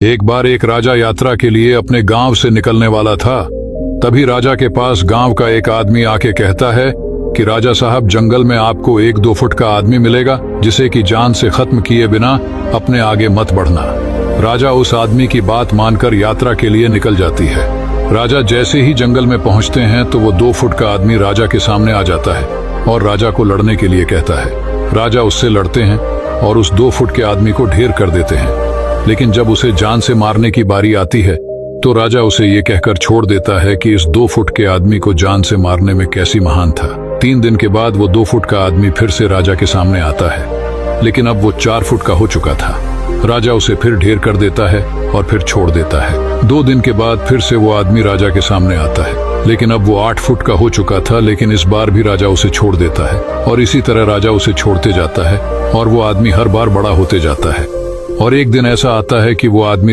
एक बार एक राजा यात्रा के लिए अपने गांव से निकलने वाला था। तभी राजा के पास गांव का एक आदमी आके कहता है कि राजा साहब, जंगल में आपको 1-2 फुट का आदमी मिलेगा जिसे कि जान से खत्म किए बिना अपने आगे मत बढ़ना। राजा उस आदमी की बात मानकर यात्रा के लिए निकल जाती है। राजा जैसे ही जंगल में पहुंचते हैं तो वो 2 फुट का आदमी राजा के सामने आ जाता है और राजा को लड़ने के लिए कहता है। राजा उससे लड़ते हैं और उस 2 फुट के आदमी को ढेर कर देते हैं। लेकिन जब उसे जान से मारने की बारी आती है तो राजा उसे ये कहकर छोड़ देता है कि इस 2 फुट के आदमी को जान से मारने में कैसी महान था। 3 दिन के बाद वो 2 फुट का आदमी फिर से राजा के सामने आता है, लेकिन अब वो 4 फुट का हो चुका था। राजा उसे फिर ढेर कर देता है और फिर छोड़ देता है। 2 दिन के बाद फिर से वो आदमी राजा के सामने आता है, लेकिन अब वो 8 फुट का हो चुका था। लेकिन इस बार भी राजा उसे छोड़ देता है और इसी तरह राजा उसे छोड़ते जाता है और वो आदमी हर बार बड़ा होते जाता है। और एक दिन ऐसा आता है कि वो आदमी